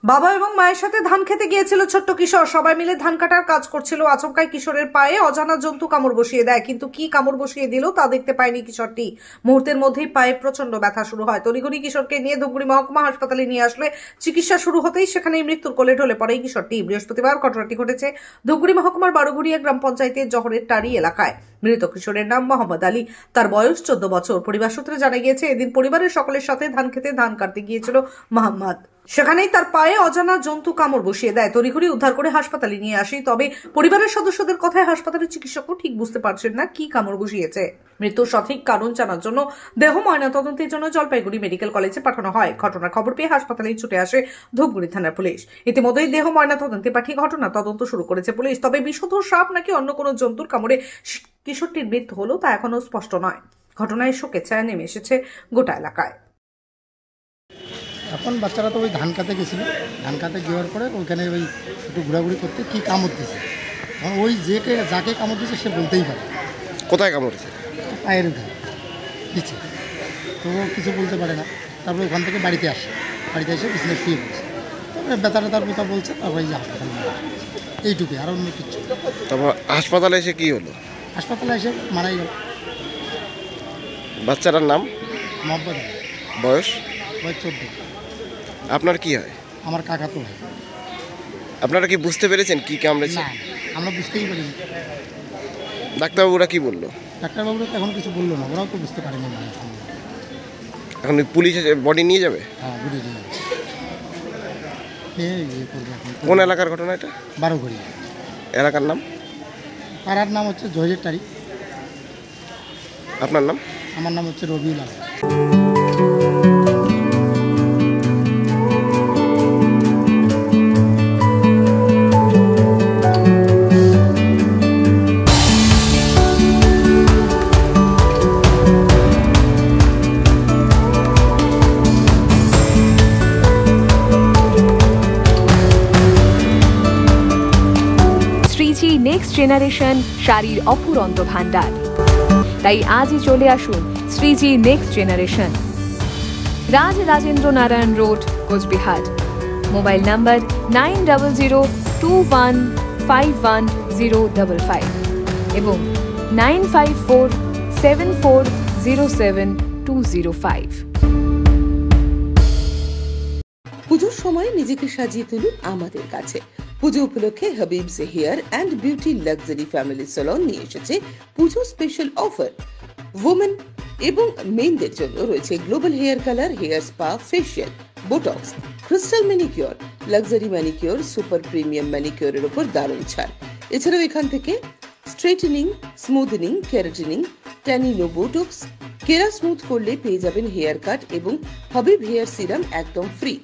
বাবা এবং মায়ের সাথে ধান খেতে গিয়েছিল ছোট্ট কিশোর। সবাই মিলে ধান কাটার কাজ করছিল। আচমকাই কিশোরের পায়ে অজানা জন্তু কামড় বসিয়ে দেয়, কিন্তু কি কামড় বসিয়ে দিল তা দেখতে পায়নি কিশোরটি। মুহূর্তের মধ্যেই পায়ে প্রচন্ড ব্যথা শুরু হয়। তড়িঘড়ি কিশোরকে নিয়ে ধূপগুড়ি মহকুমা হাসপাতালে নিয়ে আসলে চিকিৎসা শুরু হতেই সেখানেই মৃত্যুর কোলে ঢলে পড়ে কিশোরটি। বৃহস্পতিবার ঘটনাটি ঘটেছে ধূপগুড়ি মহকুমার বারোঘড়িয়া গ্রাম পঞ্চায়েতের জহরের টারি এলাকায়। মৃত কিশোরের নাম মোহাম্মদ আলী। তার বয়স 14 বছর। পরিবার সূত্রে জানা গিয়েছে, এদিন পরিবারের সকলের সাথে ধান খেতে ধান কাটতে গিয়েছিল মোহাম্মদ। সেখানেই তার পায়ে অজানা জন্তু কামড় বসিয়ে দেয়। তড়িঘড়ি উদ্ধার করে হাসপাতালে নিয়ে আসি। তবে পরিবারের সদস্যদের কথায় হাসপাতালের চিকিৎসকও ঠিক বুঝতে পারছেন না কি কামড় বসিয়েছে। মৃত্যুর সঠিক কারণ জানার জন্য দেহ ময়নাতদন্তের জন্য জলপাইগুড়ি মেডিকেল কলেজে পাঠানো হয়। ঘটনার খবর পেয়ে হাসপাতালে ছুটে আসে ধূপগুড়ি থানার পুলিশ। ইতিমধ্যেই দেহ ময়নাতদন্তে পাঠিয়ে ঘটনা তদন্ত শুরু করেছে পুলিশ। তবে বিষধর সাপ নাকি অন্য কোনো জন্তুর কামড়ে কিশোরটির মৃত্যু হলো তা এখনো স্পষ্ট নয়। ঘটনায় শোকের ছায়া নেমে এসেছে গোটা এলাকায়। এখন বাচ্চারা তো ওই ধান কাটতে গেছিল, ধান কাটতে যাওয়ার পরে ওইখানে ওই একটু ঘোরাঘুরি করতে কী কামড় দিয়েছে। এখন ওই যাকে কামড় দিয়েছে সে বলতেই পারে কোথায় কামড়েছে। পায়ের ওখানে দিচ্ছে, তো ও কিছু বলতে পারে না। তারপরে ওখান থেকে বাড়িতে এসে বিছানায় শুয়ে পড়ছে। তারপরে ব্যথাটা তার কথা বলছে, তারপরে এই যে হাসপাতালে এইটুকুই, আর অন্য কিছু। তারপর হাসপাতালে এসে কি হলো? হাসপাতালে এসে মারাই গেল। বাচ্চাটার নাম? মোহাম্মদ আলী। বয়স? 14। আপনার কি হয়? আমার কাকা তো ভাই। আপনারা কি বুঝতে পেরেছেন কি কামড়েছে? না, আমরা বুঝতেই পারিনি। ডাক্তারবাবুরা কি বললো? ডাক্তারবাবুরা তো এখন কিছু বললো না, ওরাও তো বুঝতে পারেনি। এখন পুলিশ বডি নিয়ে যাবে? হ্যাঁ, বুঝে যাবে। ইয়ে করবে এখন। কোন এলাকার ঘটনা এটা? বারোঘড়ি। এলাকার নাম? পাড়ার নাম হচ্ছে জহের টারি। আপনার নাম? আমার নাম হচ্ছে রবিউল আলম। শ্রীজি নেক্সট জেনারেশন শাড়ির অফুরন্ত ভান্ডার। তাই আজই চলে আসুন Shreeji next generation, Rajendra Narayan road, Coochbehar. Mobile number 9002151055 এবং 9547407205। পুজোর সময় নিজেকে সাজিয়ে তুলুন আমাদের কাছে। পুজো উপলক্ষে Habibs hair and beauty luxury family salon নিয়ে এসেছে পুজো স্পেশাল অফার। ওমেন এবং মেনদের জন্য রয়েছে global hair colour, hair spa, facial, botox, crystal manicure, luxury manicure, super premium ম্যানিকিওরের উপর দারুণ ছাড়। এছাড়াও এখান থেকে straightening, smoothening, keratining, Tanino, botox, kera smooth করলে পেয়ে যাবেন হেয়ার কাট এবং হাবিব হেয়ার সিরাম একদম ফ্রি।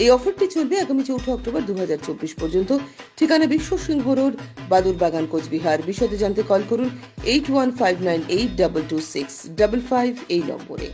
এই অফারটি চলবে আগামী 4 অক্টোবর 2024 পর্যন্ত। ঠিকানা বিশ্ব সিংহ রোড, বাদুরবাগান, কোচবিহার। বিশদে জানতে কল করুন 8159822655 এই নম্বরে।